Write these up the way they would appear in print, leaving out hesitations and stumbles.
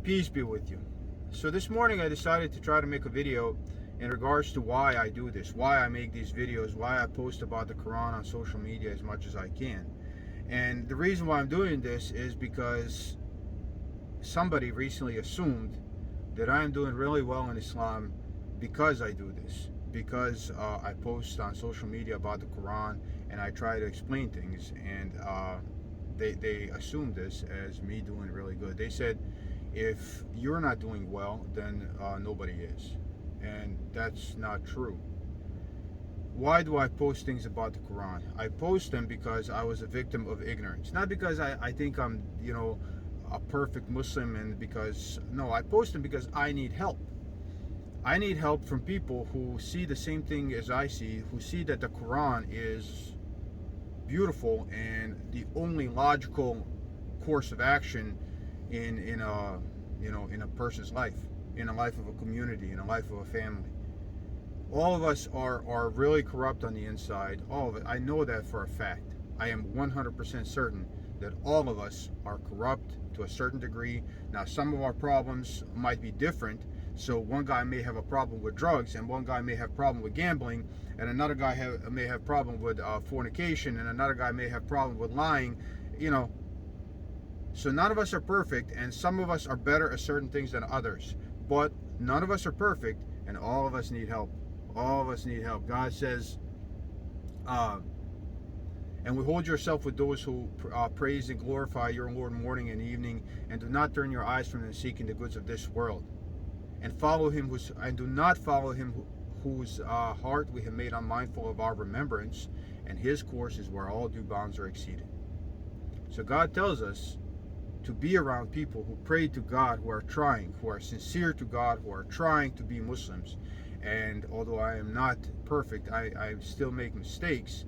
Peace be with you. So this morning I decided to try to make a video in regards to why I do this, why I make these videos, why I post about the Quran on social media as much as I can. And the reason why I'm doing this is because somebody recently assumed that I am doing really well in Islam because I do this, because I post on social media about the Quran and I try to explain things, and they assumed this as me doing really good. They said, if you're not doing well, then nobody is. And that's not true. Why do I post things about the Quran? I post them because I was a victim of ignorance. Not because I think I'm, a perfect Muslim, and because, no, I post them because I need help. I need help from people who see the same thing as I see, who see that the Quran is beautiful and the only logical course of action in a person's life, in the life of a community, in the life of a family. All of us are really corrupt on the inside. All of it. I know that for a fact. I am 100% certain that all of us are corrupt to a certain degree. Now, some of our problems might be different. So one guy may have a problem with drugs, and one guy may have a problem with gambling, and another guy may have a problem with fornication, and another guy may have a problem with lying. So none of us are perfect, and some of us are better at certain things than others. But none of us are perfect, and all of us need help. All of us need help. God says, and withhold yourself with those who praise and glorify your Lord morning and evening, and do not turn your eyes from them seeking the goods of this world. And do not follow him whose heart we have made unmindful of our remembrance, and his course is where all due bounds are exceeded. So God tells us to be around people who pray to God, who are trying, who are sincere to God, who are trying to be Muslims. And although I am not perfect, I still make mistakes,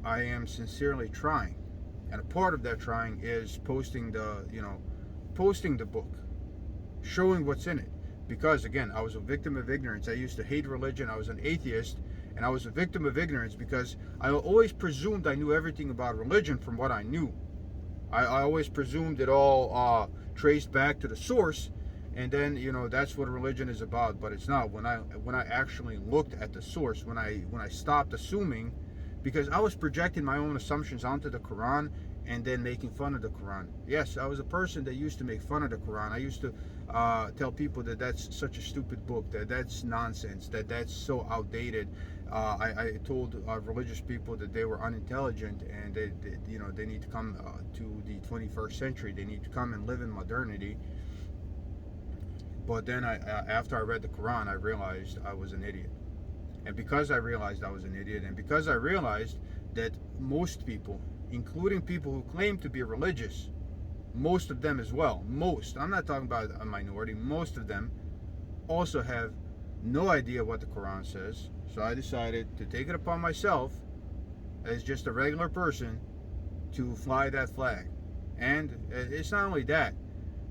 I am sincerely trying. And a part of that trying is posting the book, showing what's in it. Because again, I was a victim of ignorance. I used to hate religion. I was an atheist, and I was a victim of ignorance because I always presumed I knew everything about religion from what I knew. I always presumed it all traced back to the source, and then that's what religion is about. But it's not. When I actually looked at the source, when I stopped assuming, because I was projecting my own assumptions onto the Quran and then making fun of the Quran. Yes, I was a person that used to make fun of the Quran. I used to tell people that that's such a stupid book, that's nonsense, that's so outdated. I told religious people that they were unintelligent, and they need to come to the 21st century. They need to come and live in modernity. But then after I read the Quran, I realized I was an idiot. And because I realized I was an idiot, and because I realized that most people, including people who claim to be religious, most of them as well, I'm not talking about a minority, most of them also have no idea what the Quran says. So I decided to take it upon myself, as just a regular person, to fly that flag. And it's not only that,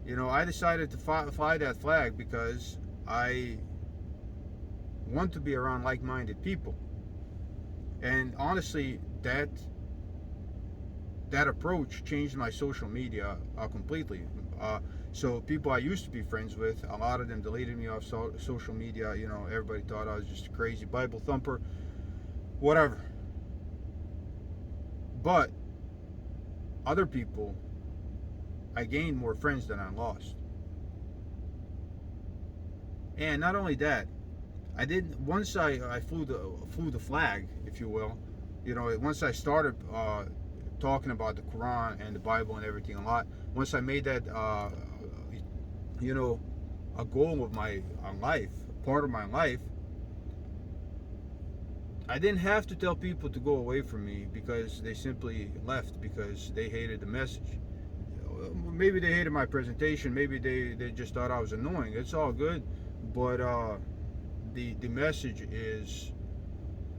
I decided to fly that flag because I want to be around like-minded people. And honestly, that approach changed my social media completely. So people I used to be friends with, a lot of them deleted me off social media. Everybody thought I was just a crazy Bible thumper, whatever. But other people, I gained more friends than I lost. And not only that, once I flew the flag, if you will, once I started talking about the Quran and the Bible and everything a lot, once I made that a goal of my life, part of my life, I didn't have to tell people to go away from me because they simply left because they hated the message. Maybe they hated my presentation, maybe they just thought I was annoying. It's all good, but the message is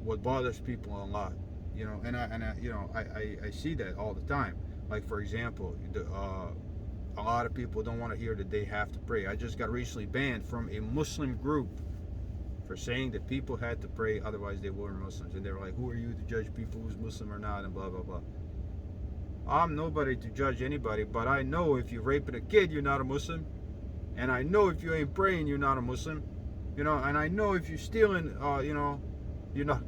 what bothers people a lot, and I see that all the time. Like, for example, a lot of people don't want to hear that they have to pray. I just got recently banned from a Muslim group for saying that people had to pray, otherwise they weren't Muslims. And they were like, who are you to judge people who's Muslim or not, and blah blah blah. I'm nobody to judge anybody, but I know if you're raping a kid, you're not a Muslim. And I know if you ain't praying, you're not a Muslim. And I know if you're stealing, you're not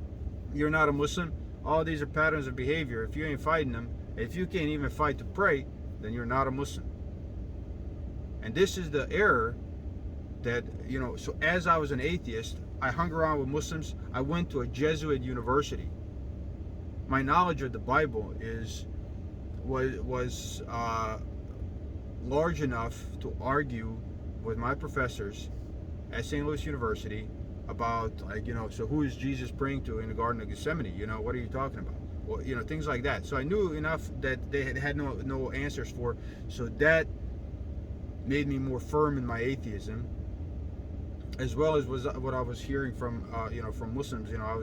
you're not a Muslim. All these are patterns of behavior. If you ain't fighting them, if you can't even fight to pray, then you're not a Muslim. And this is the error that, so as I was an atheist, I hung around with Muslims. I went to a Jesuit university. My knowledge of the Bible was large enough to argue with my professors at St. Louis University about, so who is Jesus praying to in the Garden of Gethsemane? What are you talking about? Well, things like that. So I knew enough that they had no answers for. So that made me more firm in my atheism, as well as was what I was hearing from from Muslims. I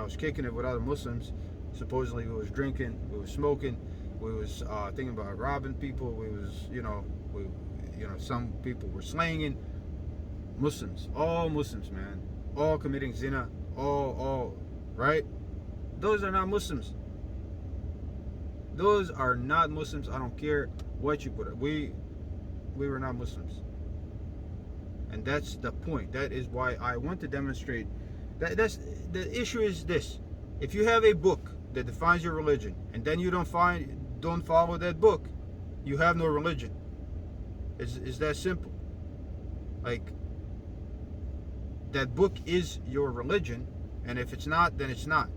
was kicking it with other Muslims. Supposedly we was drinking, we was smoking, we was thinking about robbing people. We was some people were slanging. Muslims, all Muslims, man, all committing zina, all right. Those are not Muslims. Those are not Muslims. I don't care what you put it. We were not Muslims. And that's the point. That is why I want to demonstrate that's the issue. Is this: if you have a book that defines your religion and then you don't follow that book, you have no religion. It's that simple. Like, that book is your religion, and if it's not, then it's not.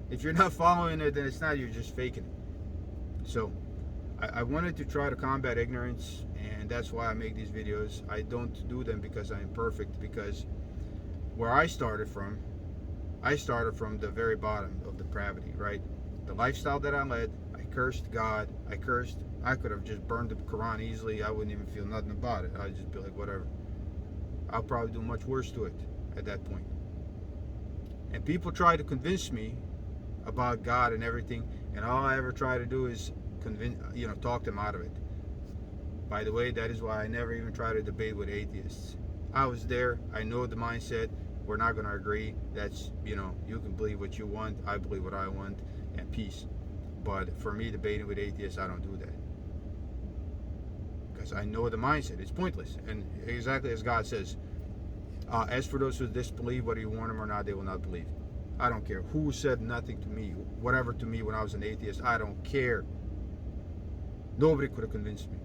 If you're not following it, then it's not. You're just faking it. So I wanted to try to combat ignorance, and that's why I make these videos. I don't do them because I'm perfect, because where I started from the very bottom of depravity, right? The lifestyle that I led, I cursed God, I could have just burned the Quran easily. I wouldn't even feel nothing about it. I'd just be like, whatever. I'll probably do much worse to it at that point. And people try to convince me about God and everything, and all I ever try to do is talk them out of it. By the way, that is why I never even try to debate with atheists. I was there. I know the mindset. We're not going to agree. That's, you can believe what you want. I believe what I want, and peace. But for me, debating with atheists, I don't do that. Because I know the mindset. It's pointless. And exactly as God says, as for those who disbelieve, whether you warn them or not, they will not believe. I don't care who said nothing to me, whatever to me when I was an atheist. I don't care. Nobody could have convinced me.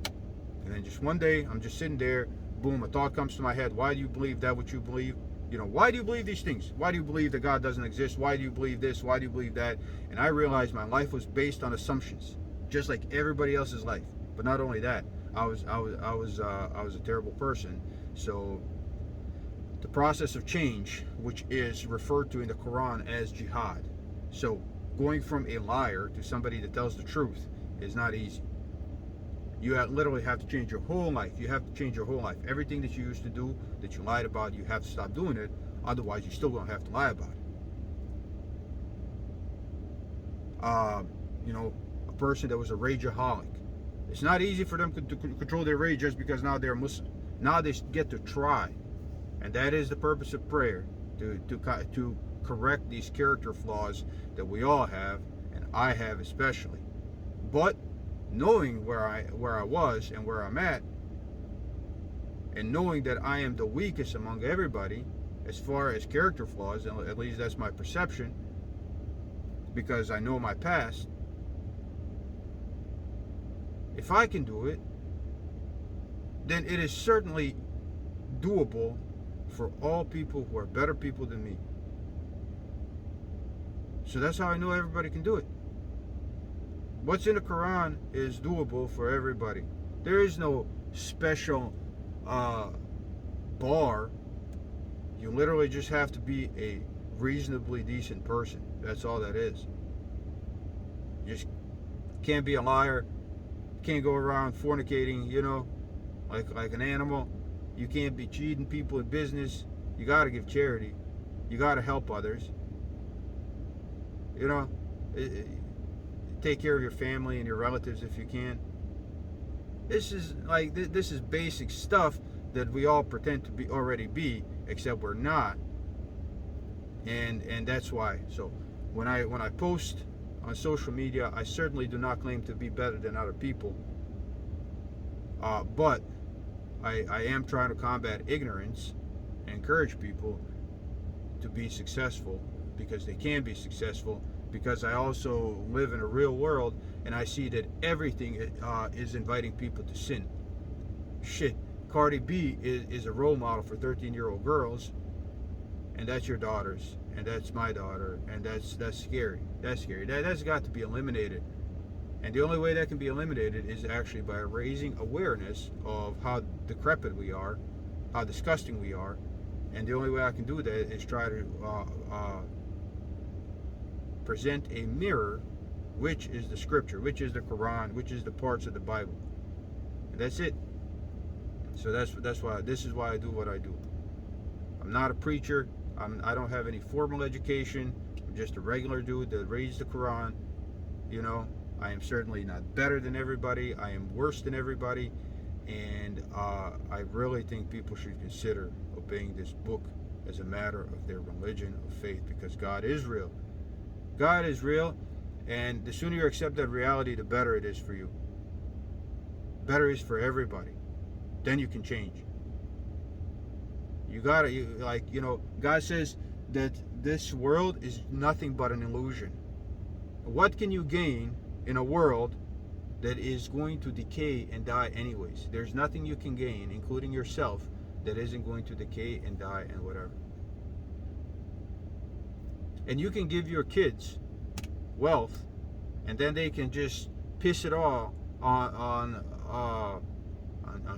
And then just one day, I'm just sitting there, boom, a thought comes to my head. Why do you believe that what you believe? Why do you believe these things? Why do you believe that God doesn't exist? Why do you believe this? Why do you believe that? And I realized my life was based on assumptions, just like everybody else's life. But not only that, I was a terrible person. So the process of change, which is referred to in the Quran as jihad. So going from a liar to somebody that tells the truth is not easy. You literally have to change your whole life. You have to change your whole life. Everything that you used to do, that you lied about, you have to stop doing it. Otherwise, you're still going to have to lie about it. A person that was a Rageholic. It's not easy for them to control their rage just because now they're Muslim. Now they get to try. And that is the purpose of prayer, to correct these character flaws that we all have, and I have especially. But knowing where I was and where I'm at, and knowing that I am the weakest among everybody as far as character flaws, and at least that's my perception, because I know my past. If I can do it, then it is certainly doable for all people who are better people than me. So that's how I know everybody can do it. What's in the Quran is doable for everybody. There is no special bar. You literally just have to be a reasonably decent person. That's all that is. You just can't be a liar. Can't go around fornicating, like an animal. You can't be cheating people in business. You got to give charity. You got to help others. Take care of your family and your relatives if you can. This is basic stuff that we all pretend to already be, except we're not. And that's why. So when I post on social media. I certainly do not claim to be better than other people, but I am trying to combat ignorance and encourage people to be successful, because they can be successful, because I also live in a real world and I see that everything is inviting people to sin. Shit, Cardi B is a role model for 13-year-old girls, and that's your daughters, and that's my daughter, and that's scary. That's scary. That's got to be eliminated. And the only way that can be eliminated is actually by raising awareness of how decrepit we are, how disgusting we are. And the only way I can do that is try to present a mirror, which is the scripture, which is the Quran, which is the parts of the Bible. And that's it. So that's why, this is why I do what I do. I'm not a preacher. I don't have any formal education. I'm just a regular dude that reads the Quran. You know, I am certainly not better than everybody. I am worse than everybody. And I really think people should consider obeying this book as a matter of their religion of faith, because God is real. God is real, and the sooner you accept that reality, the better it is for you. Better is for everybody. Then you can change. You gotta, God says that this world is nothing but an illusion. What can you gain in a world that is going to decay and die anyways? There's nothing you can gain, including yourself, that isn't going to decay and die and whatever. And you can give your kids wealth, and then they can just piss it all on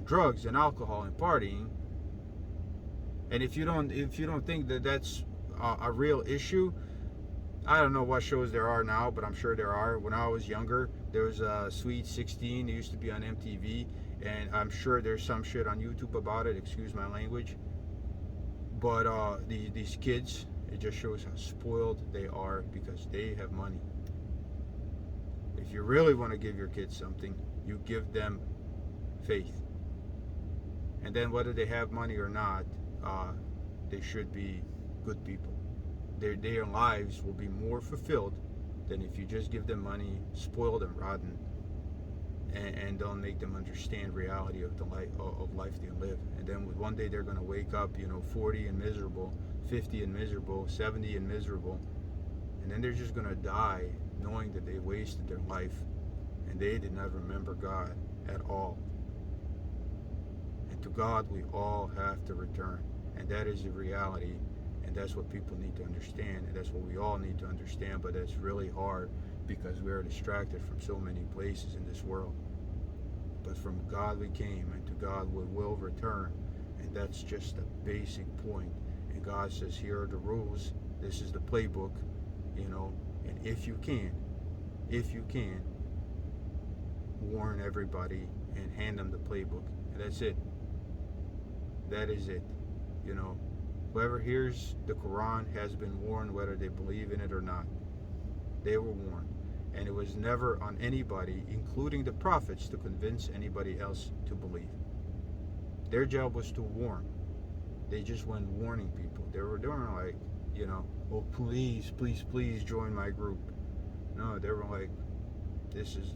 drugs and alcohol and partying. And if you don't think that that's a real issue, I don't know what shows there are now, but I'm sure there are. When I was younger, there was Sweet 16. It used to be on MTV, and I'm sure there's some shit on YouTube about it. Excuse my language. But these kids, it just shows how spoiled they are because they have money. If you really want to give your kids something, you give them faith. And then whether they have money or not, they should be good people. Their lives will be more fulfilled than if you just give them money, spoil them rotten, and don't make them understand reality of the life they live. And then one day they're going to wake up, 40 and miserable, 50 and miserable, 70 and miserable, and then they're just going to die knowing that they wasted their life and they did not remember God at all. And to God we all have to return, and that is the reality. And that's what people need to understand, and that's what we all need to understand, but that's really hard because we are distracted from so many places in this world. But from God we came, and to God we will return, and that's just a basic point. And God says, here are the rules, this is the playbook, and if you can, warn everybody and hand them the playbook, and that's it. That is it. Whoever hears the Quran has been warned, whether they believe in it or not. They were warned. And it was never on anybody, including the prophets, to convince anybody else to believe. Their job was to warn. They just went warning people. They were doing like, oh, please join my group. No, they were like,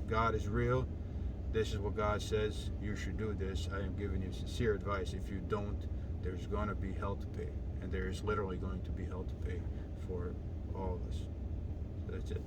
God is real. This is what God says. You should do this. I am giving you sincere advice. If you don't, there's going to be hell to pay. And there's literally going to be hell to pay for all of us. So that's it.